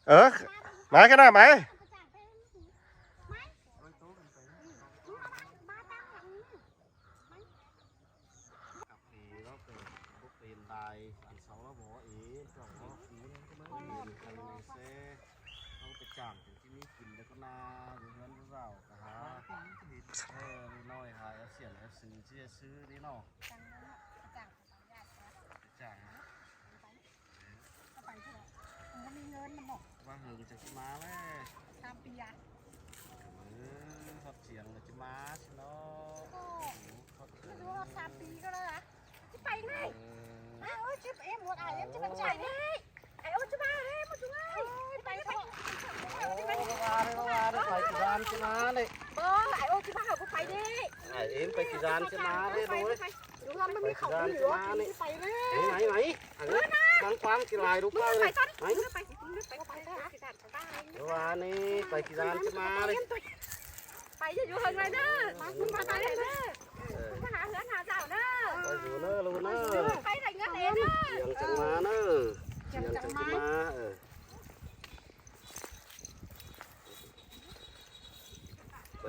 máy cái nào máy chạmถึงที่นี่กินแล้วก็นาเงินเราก็หาน้อยหายเสียแล้วซื้อที่จะซื้อนี่เนาะจ่ายว่าหึงจะกินมาเลยทำปีอะทอดเสียงจะมาใช่เนาะไม่รู้ว่า3 ปีก็แล้วนะจะไปไงโอ้ยจิ๊บเอ็มหมดอะไรจะไปจ่ายไงไอ้โอ้จะมาเฮ้ยมาจุงไงไปเถอะไปกี่ร้านจะมาเลยบ่ไอ้โอ้จะมาเอาไปดิไอ้เอ็มไปกี่ร้านจะมาเลยดูเลยดูร้านมันมีเขาอยู่หรอไปเลยไหนฟังกี่ลายลูกไปเลยว่านี่ไปกี่ร้านจะมาเลยไปจะอยู่ห่างเลยเด้อมาไปเลยเด้อมาหาเหือนหาเจ้าเด้อไปอยู่เด้อลูกเด้อไปไหนเงี้ยเด้อยังจังมาเด้อยังจังมาไป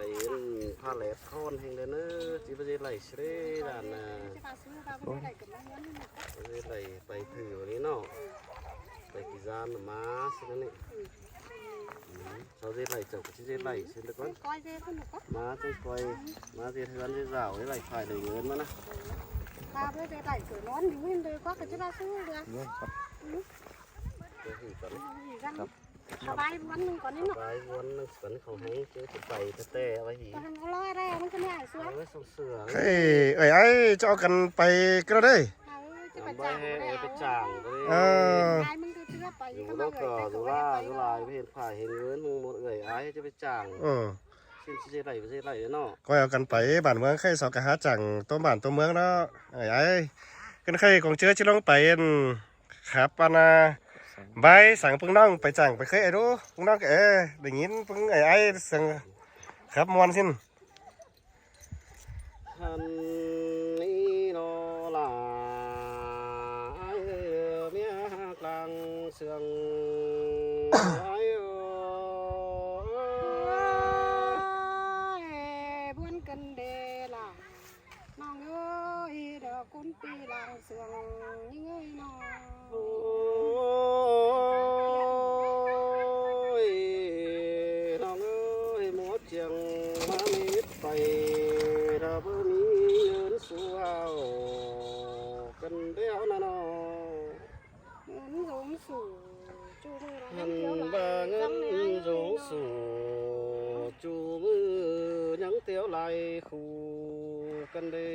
ผ้าเล็บทอนแห่งเลยเนอะจีบจะไหลเชื่อด่านน่ะจะไหลไปถือวันนี้เนาะไปกี่จานมาสินั่นนี่เขาจะไหลจบก็จะไหลสิแล้วก็มาจังคอยมาจะเทือนจะเหล่าจะไหลขายเลยเงินมานะพาไปไหลสวยร้อนอยู่นี่เลยก็จะมาซื้อเลยสบายวันนึงก่อนนี่เนาะสบายวันนึงก่อนเขาให้เจอจะไปแต่เอาไว้หีก็หันร้อยแรงมันก็ไม่หายสวยเอาไว้ส่งเสือเฮ้ยไอ้จะเอากันไปก็ได้จะไปจ่างไปจ่างมึงก็เชื่อไปอยู่แล้วก็ดูลายไม่เห็นผ่าเห็นเงินมึงหมดไอ้จะไปจ่างสิ้นจะไหลไปจะไหลเนาะก็เอากันไปบ้านเมืองใครสอบกระหาจังตัวบ้านตัวเมืองเนาะไอ้กันใครของเชื้อที่ลงไปครับปานาใบสั่งพึ่งน้องไปจังไปเคยไอ้รู้พึ่งน้องได้ยินพึ่งไอ้สั่งครับมวนสิ้นฮันนี่โนลาเมียกลางเสียงบุญกันเดล่ะน้องเอ้ยเด็กคนปีหลังเสียงยิ่งเอ้ยน้องไปเราเพิ่งมีเงินสู้เอากันเดียวนะน้องเงินสูงสู่จูมือเงินบ่เงินสูงสู่จูมือยังเตี้ยวไหลคู่กันเดี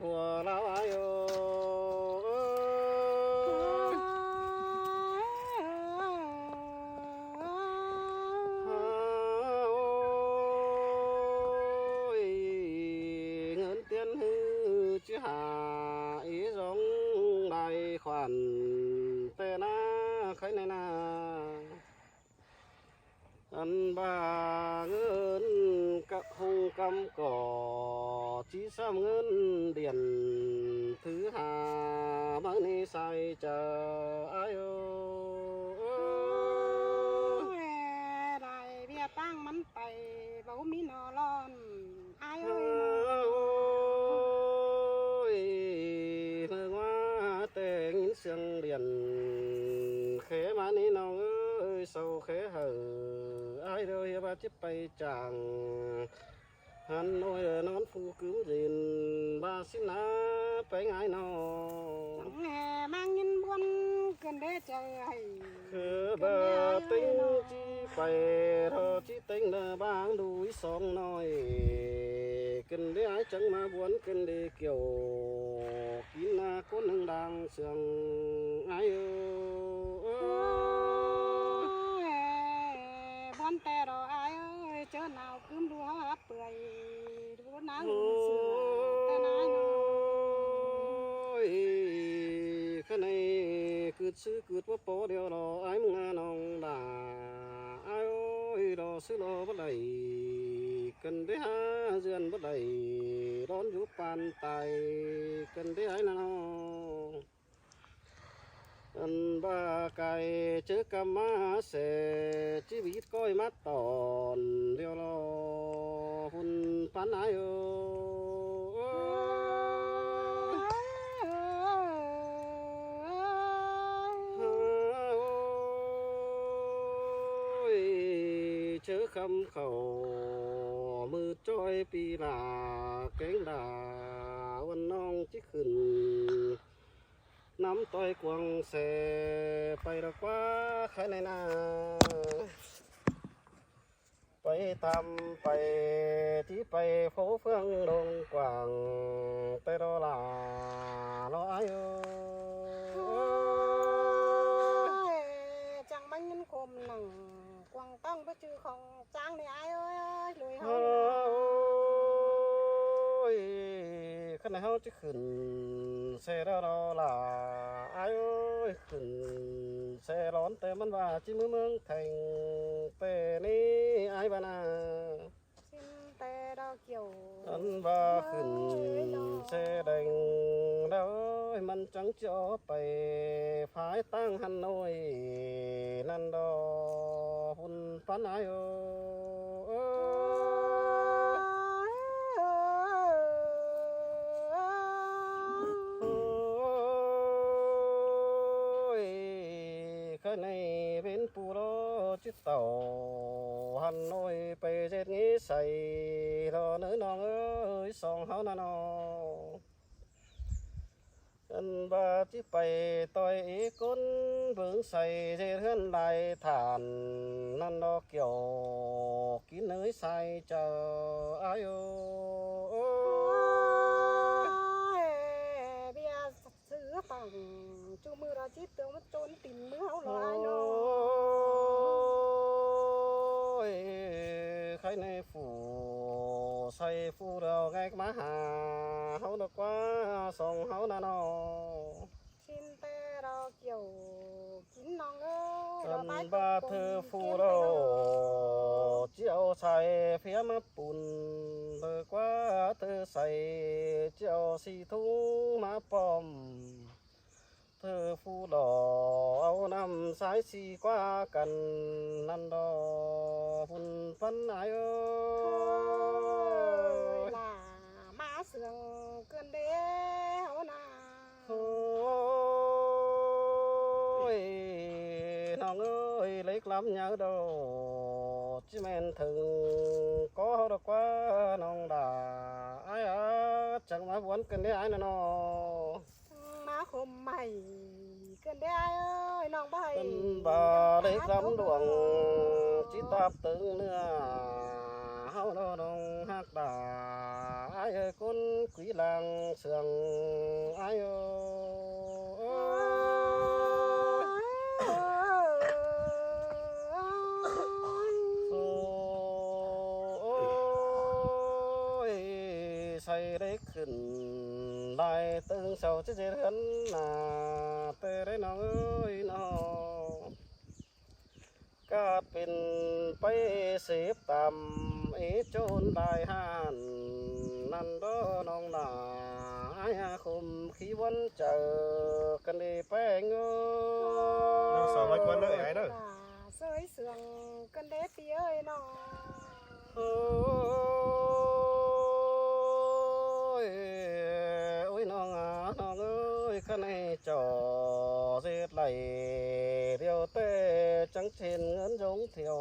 หัวเราอายุหาอีสองใบขวัญแต่หน้าใครในหน้าอันบ้าเงินกะหงกำก่อจีซ้ำเงินเดียนถือหาบางนี้ใส่เจออายุได้เบี้ยตั้งมันไปบ่มีนอร้อนอายุเสียงเรียนเขมานี่น้องเอ้ยเศร้าเขเหอไอ้เด้อว่าจะไปจางหันน้อยนอนฟูกึ้มดินบาสินาไปไงน้องแห่มังยินบวนกันได้ใจคือเบอร์ติ้งจีไปเธอจีติ้งเด้อบางดูสองน้อยกันได้จังมาบวนกันได้เกี่ยวกินนาคนหนึ่งดังเสียงไอ้บวนแต่รอไอ้เจอหนาวคืมดูฮับเปื่อยดูหนาวเสือแต่นายน้อยข้างในคือซื้อคือว่าโปเดียวรอไอ้มึงน้องด่าไอ้รอซื้อรอบ่ได้กันได้หาเดือนบ่ได้ร้อนอยู่ปานตายกันได้ไอ้น้อง อันบ้าไก่เจอกำมาเสชีวิตก้อยมัดตอนเรียวรอหุ่นปันอายุเจอคำเขามือจ้อยปีลาแกงดาวันน้องจิขึ้นน้ำต้อยกวางเสไปดอกว่าใครในนาไปตามไปที่ไปโผเฟืองดงกวางไปรอลารออายุ chẳng bánh nhân cồm nằng quăng tông với chữ không trang này ai ơi lùi โอ้ hơn ยขณะเฮาจะขึ้นเสรอลาอายุขึ้นเสร้อนแต่มันว่าจิมือเมืองแทงแต่นี่อายบานา xin tê đo kiểu อันว่าขึ้นเสแดงแล้วมันจังเจาะไปภายตั้งหันน้อยนั่นดอหุ่นปันอายุ โอ้ยข้าในเป็นปูโรจิตเต่าหันน้อยไปเจ็ดงี้ใส่รอเนื้อน้องเอ้ยสองเฮานาน้ออันบาที่ไปต่อยอีก้นเบิ่งใส่เจ็ดเฮือนลายฐานนั่นดอกเกี่ยวกินเนื้อใส่เจออายุ bây giờ giữ phòng chú mưa ra chít tướng mất trốn tìm mưa háo โอ้ lo ai nó ยใครในฝูใส่ฝูเราไงมาหาเฮาดอกว่าส่งเฮานาน้อ xin tê đo kiểu kín nòng ơi อั lo น bái บา cột เธอ cồn ฝู kiếm เรา tay nó เจียวใส่เพียมาปุ่นเบิกว่าเธอใส่เจียวสีทุ่งมาปอม เธอฟูหล่อเอานำสายสีกว่ากันนั่นดอพุ่นปันอายเอ้ย là má sườn cơn đế háo nà โอ้ยน้องเอ้ยเล็กล้ำยาวดอจิแม่นถึงก็ดอกว่าน้องด่าอายจังมาวนกันได้อายน่ะน้อ má khom mày cơn đế ai ơi nòng bay เป็นบ่าได้คำดวงจิตตับตึงเนื้อเฮาเราดองฮักดาอายเอ้ยคนกุยลางเสืองอายเอ้ยโอ้ยใส่ได้ขึ้นได้ตึงเสาจะเจริญนาเตได้น้องเอ้ยน้อง ก็เป็นไปเสพตามเอโจนได้หานนั่นเด้อน้องนาอยาคมขี้วันเจอกันดีแป้งเอ้ เราสองร้อยคนเด้อไอ้เด้อ là sới sườn cơn đế tí ơi nó โอ้ยโอ้ยน้องน้องเอ้ยข้าในจอเสียดไหลเดียวเต้จังเช่นเงินยงเที่ยว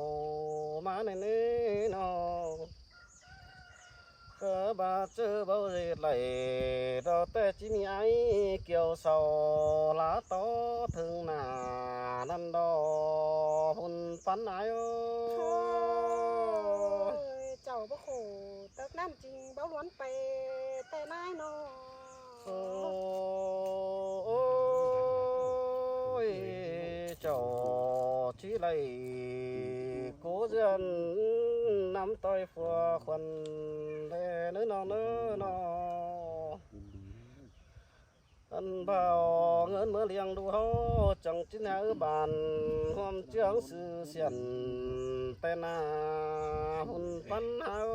มาในนี้น้อง cơ ba chữ bao giờ lại đó tê chỉ mi ấy kiều sầu lá to thương nà năm đó hôn phán ai ơi Thôi, cháu bác khổ tớt nam trình báo luận bè tè nai nó ôi cháu chỉ lại cố dân nắm tay phùa khuẩn để nữa nó anh bảo ngân mưa liang đu hô chẳng chín hở bàn hôm trước sự xiển tên à hôn văn hao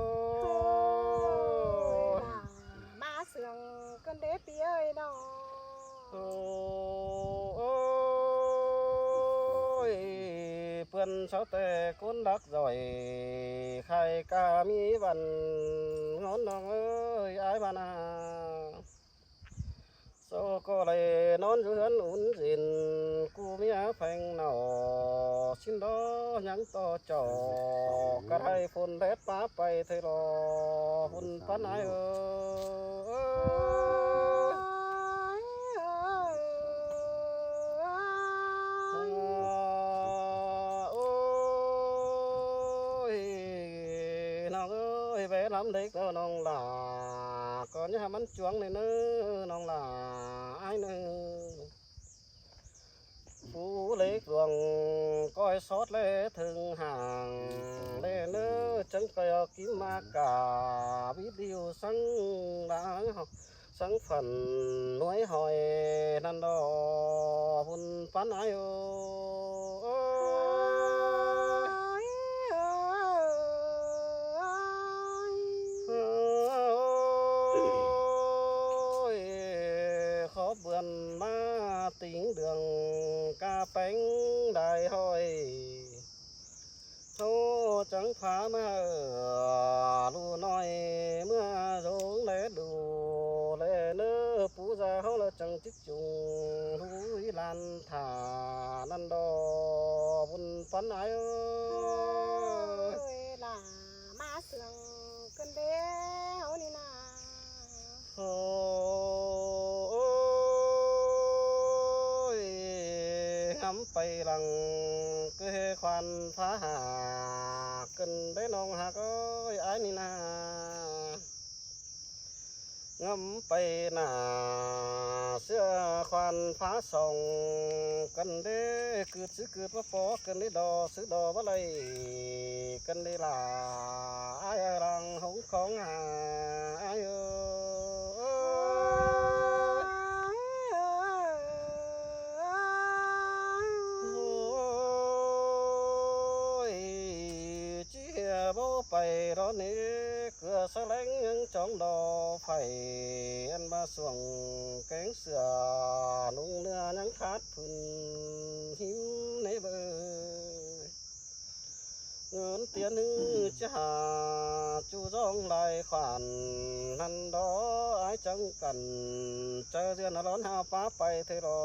Thôi, là má sườn cơn đế tí ơi nó ôi พื่อนเสาแต่คนรักจ่อยใครกามีวันงอนน้องเอ้ยอายบานาโซก็เลยนอนอยู่เฮือนอุ่นสินกูเมียแพงหนอชิ้นดอยังต่อจอกระไรฝุ่นเล็ดป้าไปเธอรอฝุ่นปันไอเอ้โอ้ยน้องเอ้ยไปลำเด็กแล้วน้องหลาก่อนจะมันจวงในเนื้อน้องหลาไอ้เนื้อผู้เล็กดวงก้อยซอดเล่ถึงห่างเล่เนื้อจังไปเอากินมากาวิดีโอสังดังสังฝันน้อยหอยนันดอหุ่นปันไอโอขอเบือนมาติงเดืองกาแป้งได้หอยโทจังผามาลูน้อยเมื่อโรงเล่ดูเล่เนื้อปูจาเขาละจังจิกจุงรู้วิลานถานันดอบุญปันไอเอ้ย ล่ะมาเสืองกันเด้วนี่นา โอ้ยงำไปหลังเกยควันฟ้าหากันได้น้องหักเอ้ยไอ้นี่นางำไปหน้าเสื้อควันฟ้าส่องกันได้เกิดซื้อเกิดว่าปอกันได้ดอซื้อดอว่าไรกันได้ล่ะไอ้รังหงของไอ้เอ้ยเจียบ่ไปรอนี้เกลือสะแลงยังจ้องดอไฟอันมาส่วงแกงเสือนุ่งเนื้อยังขาดพื้นหิมในเบอเงินเตียนึงจะหาจูจ้องลายขวานนันดอไอ้จังกันเจอเดือนร้อนหาป้าไปเทรอ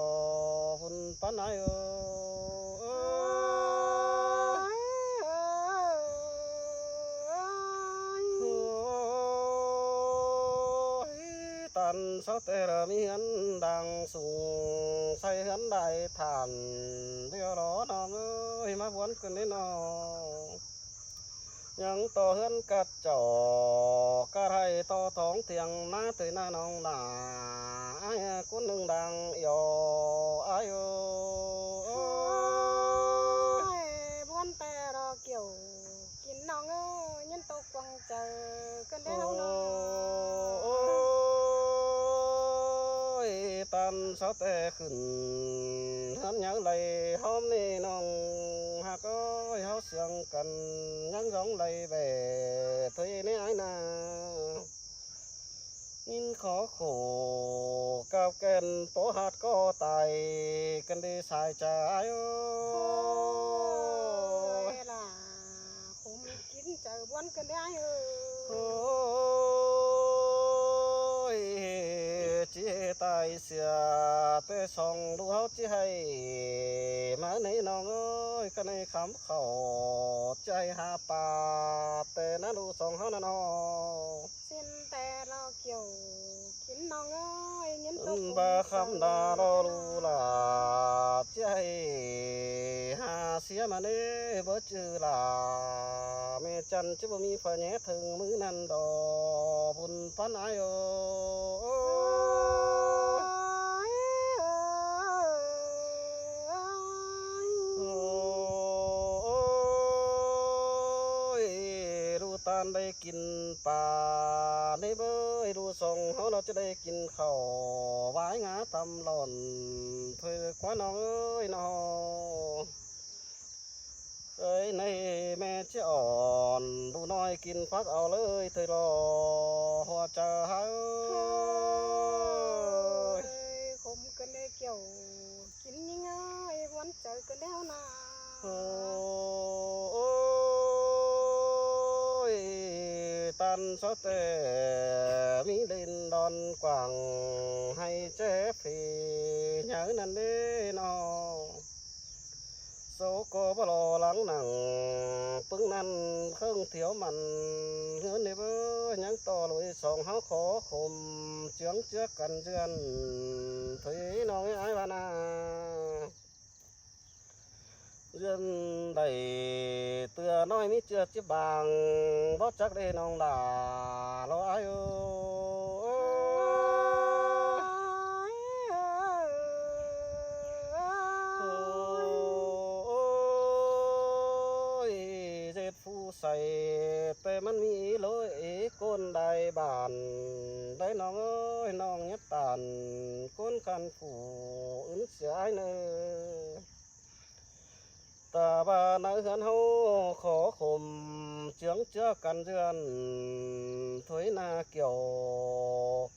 หุ่นปันไอเอ้ตันเสาแต่ละมีอันดังสูงใส่อันได้ฐานเดี๋ยวรอน้องเอ้ยมาวนกันได้น้องยังต่อเฮือนกัดจ่อกระไรต่อท้องเตียงหน้าตื่นหน้าน้องหนาไอ้คนหนึ่งดังยอไอ้โอ้บ้วนแต่รอเกี่ยวกินน้องเอ้ยยันตกวังเจอกันได้แล้วเนาะตันเสาแต่ขึ้นหันยังไหลหอมนี่น้องหากก็เขาเสียงกันยังร้องไหลแบ่เธอนี่ไอ้นานินขอโขกับแกนโปหัดก็ตายกันดีสายใจโอ้ยล่ะคงกินเจอบ้วนกันได้โอ้ยเจีตายเสียเตะส่องดูเขาจีให้มาในน้องเอ้ยกันในคำเขาใจหาป่าแต่นั่นดูส่องเขานั่นอ๋อสิ้นแต่เราเกี่ยวกินน้องเอ้ยยันตกบาคำดารอรูลาใจหาเสียมาเน่บ่จือลาแม่จันจะบ่มีฝาแหน่ถึงมือนั่นดอบุญปันไอโอตานได้กินปลาในเบยดูส่งเขาเราจะได้กินข้าวไว้งาตำหล่อนเพื่อกว่าน้องเอ้ยน้องเอ้ยในแม่จะอ่อนดูน้อยกินฟักเอาเลยเธอรอหัวใจหายคมกันได้เกี่ยวกินยังไงวันเจอกันแล้วนะ gian số tệ mỹ lên đòn quảng hay chế phi nhớ năn đê nó số cô bà lo lắng nặng bưng năn không thiếu mặn hơn này bơ nhắn to lối sòng háo khó khom chướng trước cần duyên thấy nói ai bà na duyên đầy tựa nói mi chưa chiếc bằng bó chắc đây nông là lo ai ôi dệt phu say têมันมีlối côn đại bản đấyน้องเอ้ยน้องnhất tàn côn can phủ ứng sải nơi ta ba nỡ hơn hô khó khom chướng chưa cần duyên thuế na kiểu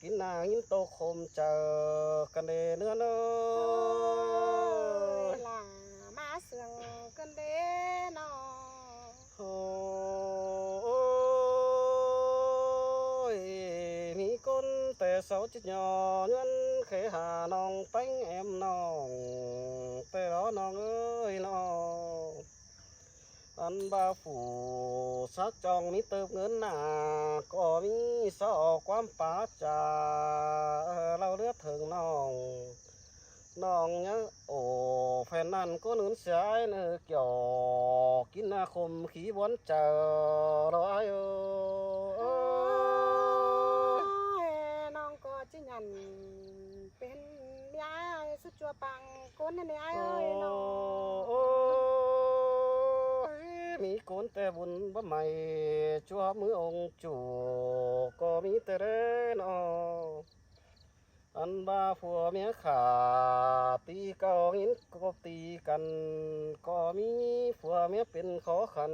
kín na những tô khom chờ cần đề nữa ơi là má sương cơn đế nó ôi mi con tè sáu chết nhỏ nhân khế hà nong bánh em nong tè đó nong ơi nó ăn ba phủ sắc trong mi tớp ngấn nà có mi sợ quám phá trà lau lướt thường nong nhá ổ phèn ăn có nướng sái nữa kiểu kín na khom khí bón chờ đó aiน้องก็จะยันเป็นยายสุดจัวปังก้นนี่ไอ้เอ้ยน้อง mi cốn tè bún bắp mày chúa mưa ông chủ có mi tè rê nó ăn ba phùa mía khả tí cao nghìn có tí cần có mi phùa míaเป็นkhó khăn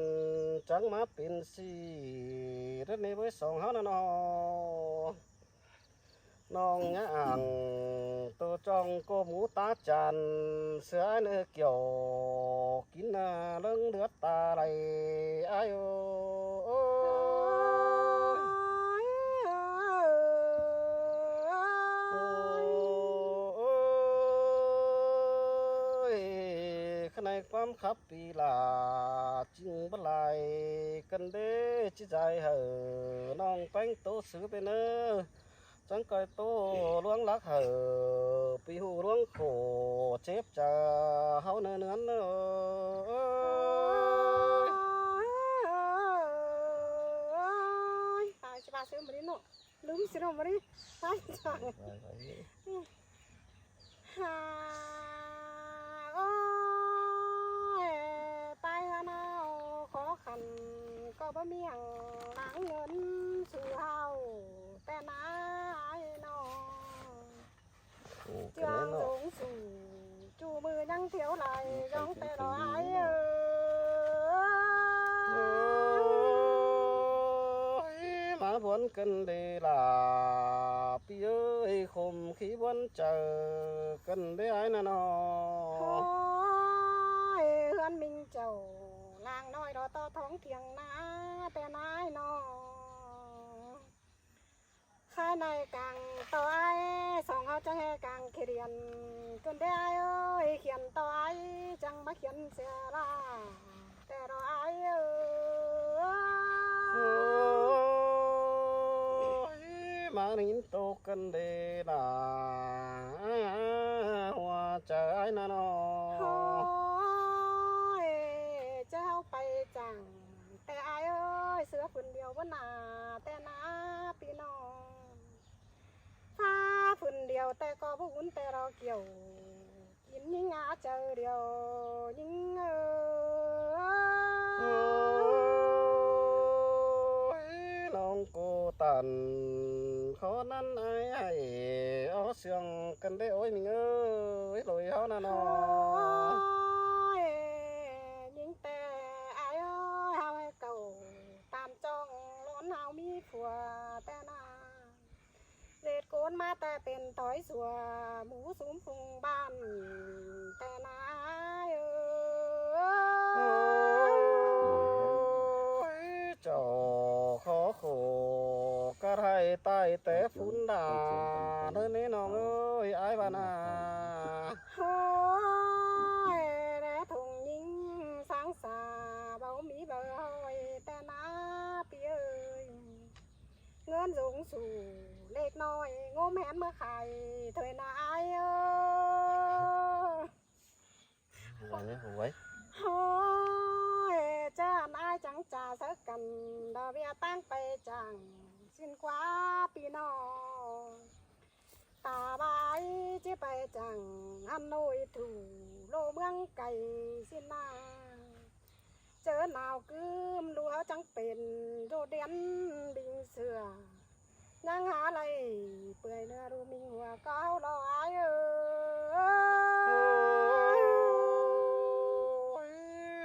chẳng máเป็นsi rất này với sòng hát nóน้องnhã ảng tô trong cô mũ tá tràn sữa nữa kiểu kín lưng đứa ta này ai khăn này quắm khắp vì là chừng bất lại cần đế chỉ dài hở nong bánh tô sứ bên ơ chẳng coi tô luống lắc hở pi hù luống khổ chép trà hao nơ nướn ai chỉ ba sớm mà đi nọ lúm xí đâu mà đi ai trời ôi tai hoa nào khó khăn có bữa miệng nắng lớn sự haoแต่น้ายนอเจืองหลงสู่จูมือยังเที่ยวไหลร้องแต่รอไอ้má vốn cần để là pi ơi khom khí vốn chờ cần để ai nè nó เฮือนมิงเจ้าลางน้อยรอต่อท้องเถียงนาแต่นายนอข้าในกลางต่อไอ้สองเขาจะให้กลางเขียนจนได้เอ้ยเขียนต่อไอ้จังมาเขียนเสียละแต่รอไอ้má nín tô cần để là hoa chờ ai nè nó เจ้าไปจังแต่ไอ้เอ้ยเสือผืนเดียวว่านาแต่นาพี่น้องฟ้าผืนเดียวแต่ก็บุญแต่เราเกี่ยวยินยิ่งอาเจอเดียวยิ่งน้องกูตันขอนั้นไอ้เอาเสียงกันได้โอ้ยมิงเอ้ยลอยเขาน่ะน้อ ยิ่งแต่ไอ้เอ้ยเฮาให้เก่าตามจ้องล้นเฮามีผัวแต่นาเลดโกนมาแต่เป็นถอยสัวหมูสุมพุงบ้านแต่นาเจ้าขอโค ใต้แต่ฝุ่นด่าเดินนี่น้องเอ้ยไอ้บ้านา โอ้ยแร่ทงยิงสังสาเบามีเบยแต่นาปีเอ้ยเงินสูงสู่เล็กน้อยงมแหนเมื่อไข่ถอยนายเอ้ย อันนี้หวย โอ้ยเจ้านายจังจ่าสักกันดาเวียตั้งไปจังสิ้นกว่าปีน้องตาบายจะไปจังฮันโนยถูโลเมืองไก่สินาเจอหนาวกึมรัวจังเป็นโดดเด่นบิงเสือยังหาอะไรเปื่อยเนื้อรูมิงหัวเก้าลอย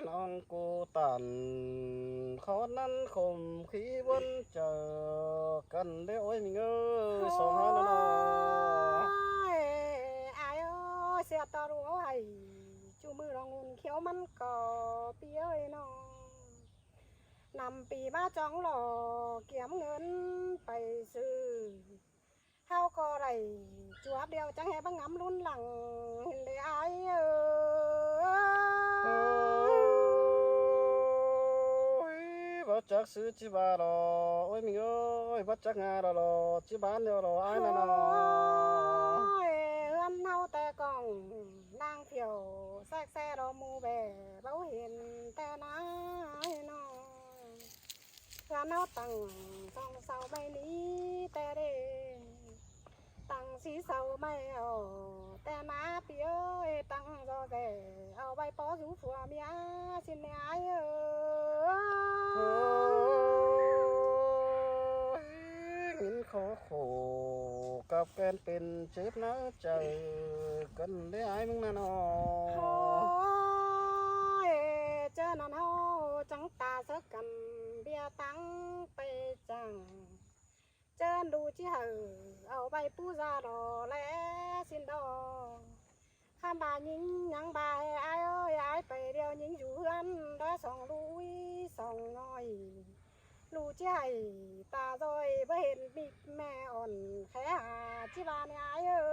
น้องกูตันเขานั้นคมขี้วนเจอกันเด้อโอ้ยมิงเอ้ยสองห้าเนาะ อายเอ้ยเสียตารู้ไอ้จูมือรองุนเขียวมันก่อปีเอ้ยน้องนำปีมาจ้องหล่อเกี่ยมเงินไปซื้อเฮาก็ไรจวบเดียวจังให้บังงำรุ่นหลังเห็นเลยอายเอ้ย bắt chắc sư chỉ bà lo ôi mình ơi bắt chắc ngà lo chỉ bán được lo ai nè nó เฮือนเฮาแต่กล่องนางเที่ยวแทรกแซ่รอมูแบ่เบาเห็นแต่นายน้องเฮือนเฮาตั้งสองเสาไม่นี้แต่เด้ตั้งสีเสาไม่เอาแต่นาปีเอ้ยตั้งรอแต่เอาใบปอสูผัวเมียสินาย nhìn khó khổ cặp kènเป็นเจ็บนะใจกันได้ไอ้มึงน่ะ โอ้ nó ยเจอนั่นเฮาจังตาสักกันเบียตั้งไปจังเจอดูจีเหอเอาใบปูซารอแลสินดอข้ามบายิงยังบาให้อายเอ้ยอายไปเดียวยิงอยู่เฮือนได้สองลุยสองน้อยลูจีให้ตาซอยบ่เห็นบิ๊กแม่อ่อนแค่หาจีบานอายเอ้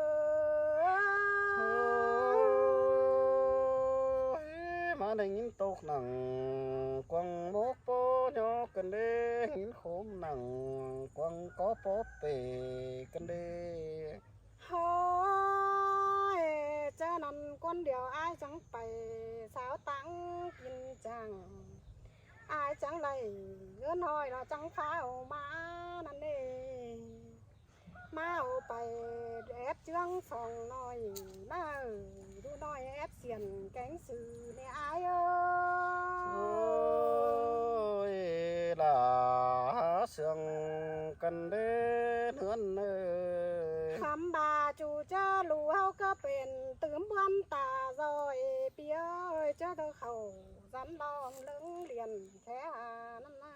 ย mà đây nhìn tốt nặng quăng một bó nhỏ cần đê nhìn khốm nặng quăng có bó bể cần đê โอ้ยเจ้านั่นคนเดียวอายจังไปสาวตังกินจังอายจังไรเงินหอยเราจังฟ้าเอามานั่นเองมาเอาไปแอบเจืองสองหน่อยมาดูหน่อยแอบเสียนแกงสื่อเนี่ยอายเอ้ย ôi là sương cần đê nươn ơi คำบาจูเจ้าลูเฮาก็เป็นตื่มเพื่อนตาซอยเปียเอ้ยเจ้าเธอเขาสันลองเลิงเรียนแค่หานั่นนา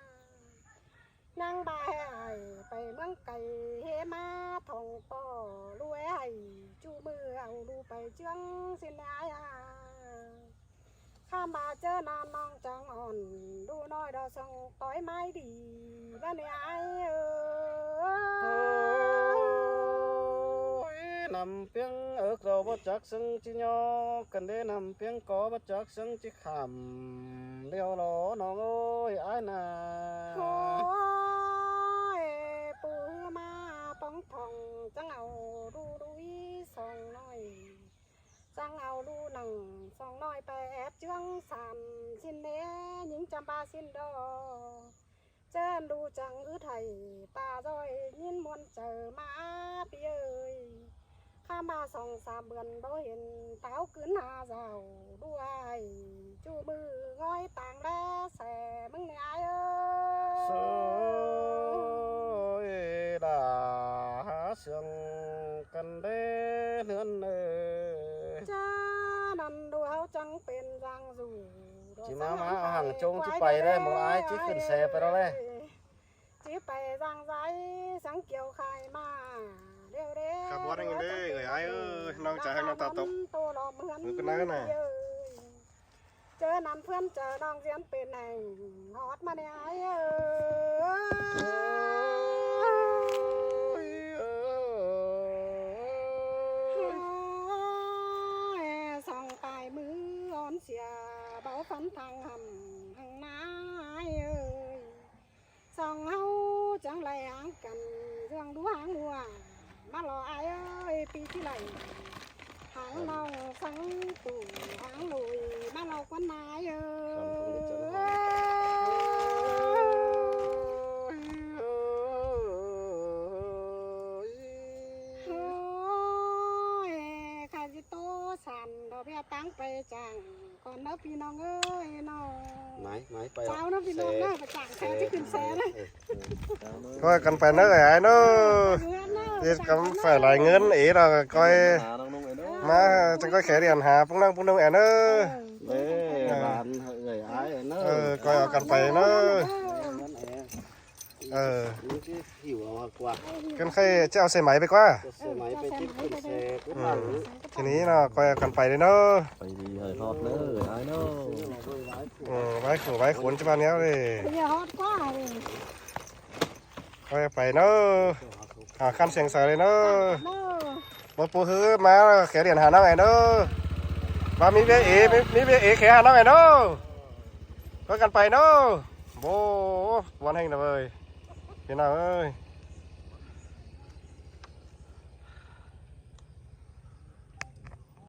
นั่งบายให้ไปเมืองไก่เฮมาทองปอรวยให้จูมือเอาลูไปเจืองสินาย ข้ามมาเจอนาน้องจังอ่อนดูน้อยดอกส่งต้อยไม้ดีบ้านเนี่ยไอ้เอ้ย nằm tiếng ớt rồi bắt chắc sưng chỉ nhỏ cần đê nằm tiếng có bắt chắc sưng chỉ khảm đeo nóน้อง ơi ai nà โอ้ยปูมาป้องทองจังเอาดูดุยสองน้อยจังเอาดูหนังสองน้อยไปแอบเจืองสันสินเน่หญิงจำปาสินดอเจิ้นดูจังไทยตาจอยยินมวนเจอมาปีเอ้ยข้ามาสองสามเดือนบ่เห็นเต้าขึ้นหาเจ้าด้วยจูมือง้อยต่างแลแสมึงเนี่ยไอ้เอ้ย rồi là sương cần đê nươn ơi จ้านั่นดูเขาจังเป็นจังสู่ chỉ máเอาhàng chung chỉ bày đây một ai chỉขึ้นแสไปแล้วเลย chỉ ไปจังใจสังเกี่ยวไข่มาเร็วเด้ ครับว่าอย่างนี้เด้อเอ้ยไอ้เอ้ยน้องจ๋าให้น้องตาตก โตรอเหมือน มือเป็นไรกันน่ะ เจอนั่นเพื่อนเจอน้องเสียนเป็นไงฮอดมาเนี่ยไอ้เอ้ย ฝันทางหำทางนายเอ้ยสองเฮาจังไรหางกันเรื่องดูหางหัวมารออายเอ้ยปีที่ไรหางน้องสังตู่หางลุยมาเรากวนนายเอ้ยโอ้ยข้าจิโตสันเราเพียตั้งไปจังก่อนเด้อพี่น้องเอ้ยน้อง ไม้ไป เจ้าเด้อพี่น้องเด้อไปจังแค่ที่ขึ้นแสนเลย ก็กันไปเนอะไอ้เนอะที่กำฝ่ายหลายเงินเอ๋เราก็มาจังก็แขเรียนหาปุ้งนั่งไอ้เนอะ เอ้บ้านเอ้ยอ้ายเนอะ ก็เอากันไปเนอะนี่ที่หิวเอากว่า กันใครจะเอาใส่ไหมไปกว่า จะเสไหมไปจิ้มขึ้นเสกขึ้นหลัง ทีนี้เนาะก็เอากันไปเลยเนอะ ไปดีเฮ้ยทอดเลยไอ้เนาะ ไว้ขู่ไว้ขนจะมาเนี้ยเลย อย่าฮอดกว่าเลย ก็เอาไปเนอะหาขั้นเสียงใส่เลยเนอะ เด้อ บ่ปูฮือมาแขเรียนหาน้องไอ้เนอะมามีเบี้ยเอ๋มีเบี้ยเอ๋แขหาน้องไอ้เนอะก็กันไปเนอะโบวันแห่งนะเว้ยพี่น้องเอ้ย